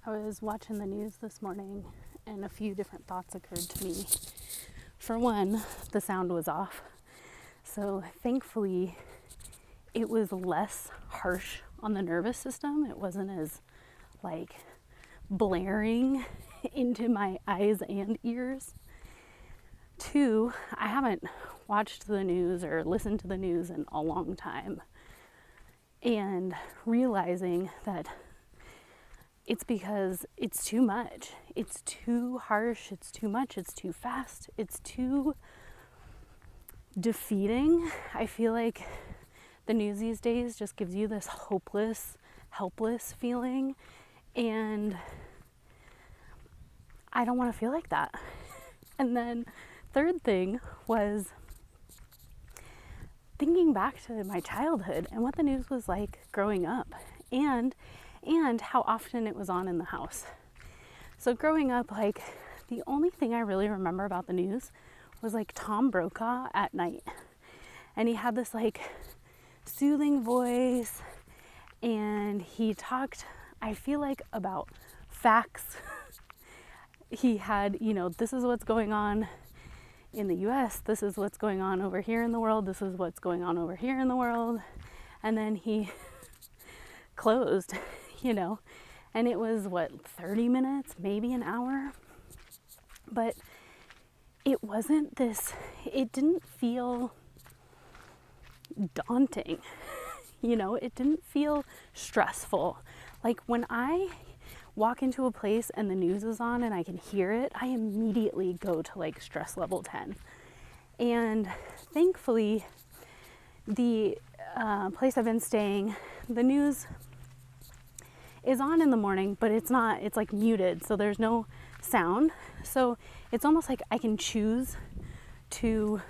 I was watching the news this morning and a few different thoughts occurred to me. For one, the sound was off. So thankfully, it was less harsh on the nervous system. It wasn't as like blaring into my eyes and ears. Two, I haven't watched the news or listened to the news in a long time. And realizing that it's because it's too much. It's too harsh. It's too much. It's too fast. It's too defeating. I feel like the news these days just gives you this hopeless, helpless feeling. And I don't want to feel like that. And then third thing was thinking back to my childhood and what the news was like growing up and how often it was on in the house. So growing up, like the only thing I really remember about the news was like Tom Brokaw at night. And he had this like soothing voice and he talked, I feel like, about facts. He had, this is what's going on in the US, this is what's going on over here in the world, this is what's going on over here in the world. And then he closed, and it was 30 minutes, maybe an hour. But it wasn't this, it didn't feel daunting, it didn't feel stressful. Like when I walk into a place and the news is on and I can hear it, I immediately go to like stress level 10. And thankfully, the place I've been staying, the news is on in the morning, but it's like muted, so there's no sound. So it's almost like I can choose to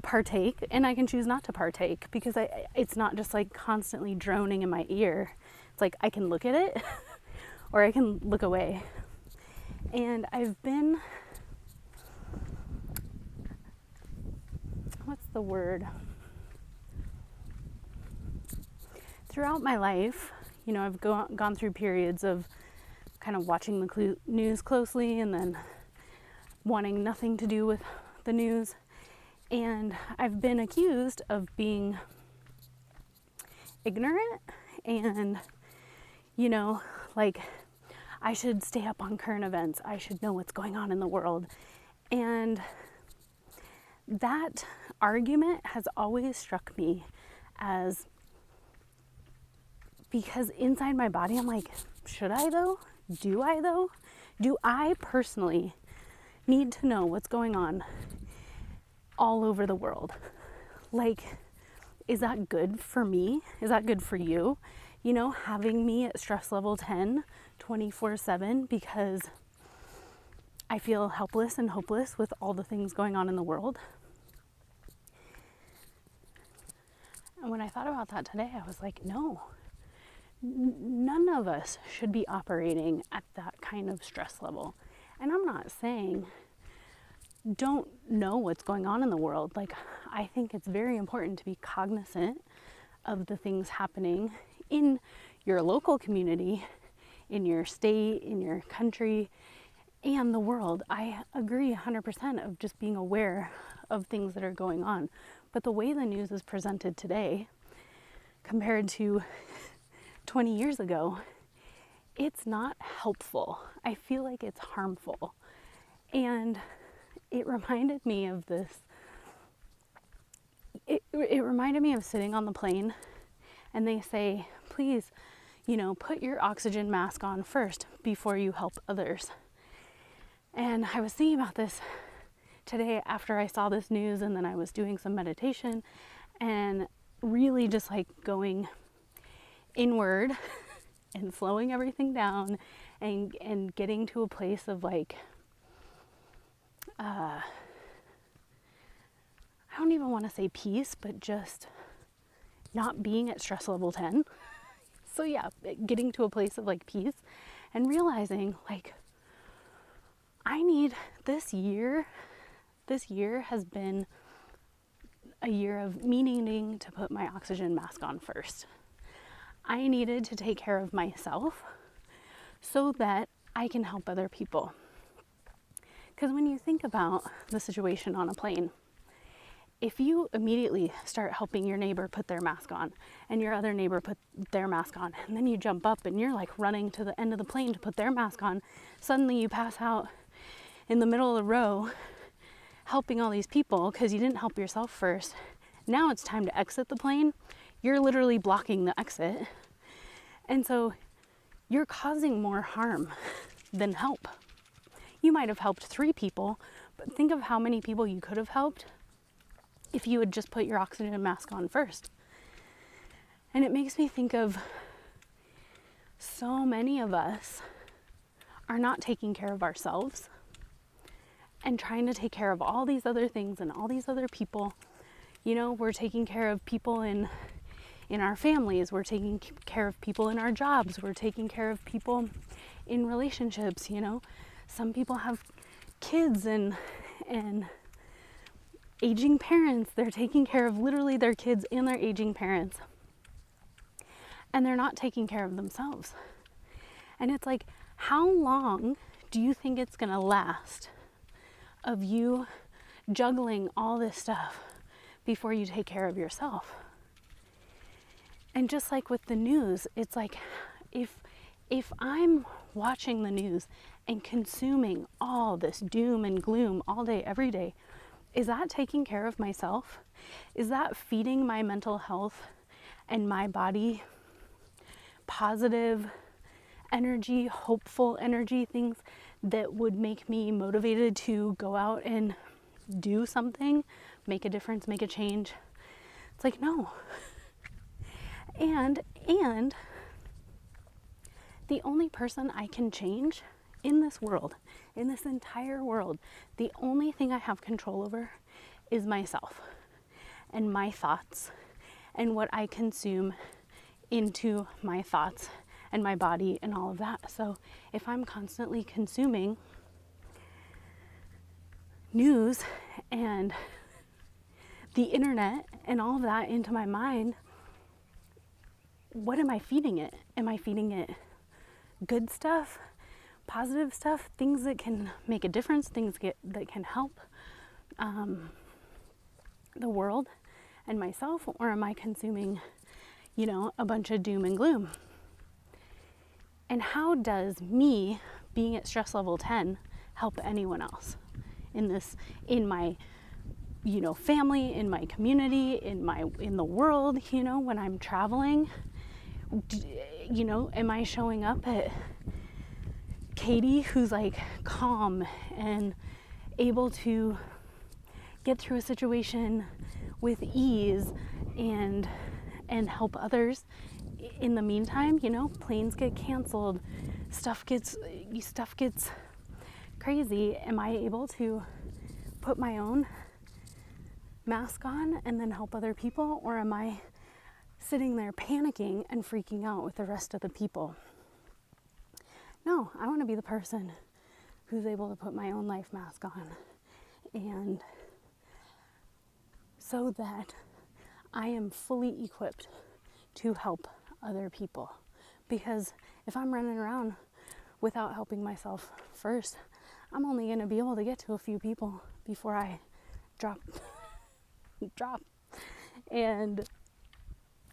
partake and I can choose not to partake because it's not just like constantly droning in my ear. It's like I can look at it or I can look away. And I've been, what's the word? Throughout my life, I've gone through periods of kind of watching the news closely and then wanting nothing to do with the news. And I've been accused of being ignorant and, like I should stay up on current events. I should know what's going on in the world. And that argument has always struck me as, because inside my body, I'm like, should I though? Do I though? Do I personally need to know what's going on all over the world? Like, is that good for me? Is that good for you? Having me at stress level 10, 24/7 because I feel helpless and hopeless with all the things going on in the world. And when I thought about that today, I was like, no. None of us should be operating at that kind of stress level. And I'm not saying don't know what's going on in the world. Like, I think it's very important to be cognizant of the things happening in your local community, in your state, in your country, and the world. I agree 100% of just being aware of things that are going on. But the way the news is presented today, compared to 20 years ago, it's not helpful. I feel like it's harmful. And it reminded me of this. It reminded me of sitting on the plane and they say, please, put your oxygen mask on first before you help others. And I was thinking about this today after I saw this news, and then I was doing some meditation and really just like going inward and slowing everything down and getting to a place of like, I don't even want to say peace, but just not being at stress level 10. So yeah, getting to a place of like peace and realizing like I need this year has been a year of me needing to put my oxygen mask on first. I needed to take care of myself so that I can help other people. Because when you think about the situation on a plane, if you immediately start helping your neighbor put their mask on and your other neighbor put their mask on, and then you jump up and you're like running to the end of the plane to put their mask on, suddenly you pass out in the middle of the row helping all these people because you didn't help yourself first. Now it's time to exit the plane. You're literally blocking the exit. And so you're causing more harm than help. You might have helped 3 people, but think of how many people you could have helped if you had just put your oxygen mask on first. And it makes me think of so many of us are not taking care of ourselves and trying to take care of all these other things and all these other people. You know, we're taking care of people in our families, we're taking care of people in our jobs, we're taking care of people in relationships, you know. Some people have kids and aging parents. They're taking care of literally their kids and their aging parents. And they're not taking care of themselves. And it's like, how long do you think it's going to last of you juggling all this stuff before you take care of yourself? And just like with the news, it's like, if I'm watching the news and consuming all this doom and gloom all day, every day, is that taking care of myself? Is that feeding my mental health and my body positive energy, hopeful energy, things that would make me motivated to go out and do something, make a difference, make a change? It's like, no. And the only person I can change in this world, in this entire world, the only thing I have control over is myself and my thoughts and what I consume into my thoughts and my body and all of that. So if I'm constantly consuming news and the internet and all of that into my mind, what am I feeding it? Am I feeding it good stuff, positive stuff, things that can make a difference, things that can help the world and myself? Or am I consuming, you know, a bunch of doom and gloom? And how does me being at stress level 10 help anyone else in my, you know, family, in my community, in the world, you know, when I'm traveling? You know, am I showing up at Katie, who's like calm and able to get through a situation with ease and help others? In the meantime, you know, planes get canceled, stuff gets crazy. Am I able to put my own mask on and then help other people? Or am I sitting there panicking and freaking out with the rest of the people? No, I want to be the person who's able to put my own life mask on, and so that I am fully equipped to help other people. Because if I'm running around without helping myself first, I'm only going to be able to get to a few people before I drop. And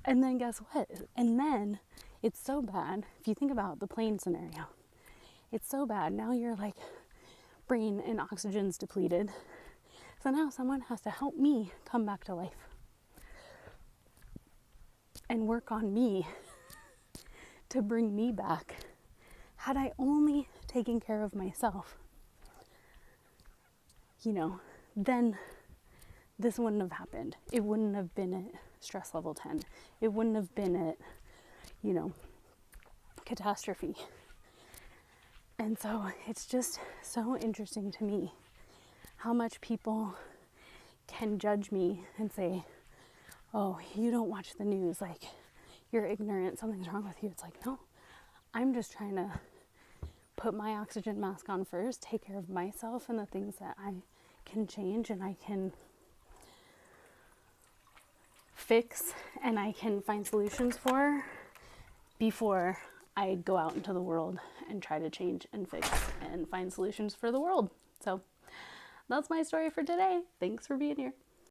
then guess what? And then it's so bad. If you think about the plane scenario, it's so bad. Now your like brain and oxygen's depleted. So now someone has to help me come back to life and work on me to bring me back. Had I only taken care of myself, you know, then this wouldn't have happened. It wouldn't have been at stress level 10. It wouldn't have been at, you know, catastrophe. And so it's just so interesting to me how much people can judge me and say, oh, you don't watch the news, like you're ignorant, something's wrong with you. It's like, no, I'm just trying to put my oxygen mask on first, take care of myself and the things that I can change and I can fix and I can find solutions for before I go out into the world and try to change and fix and find solutions for the world. So that's my story for today. Thanks for being here.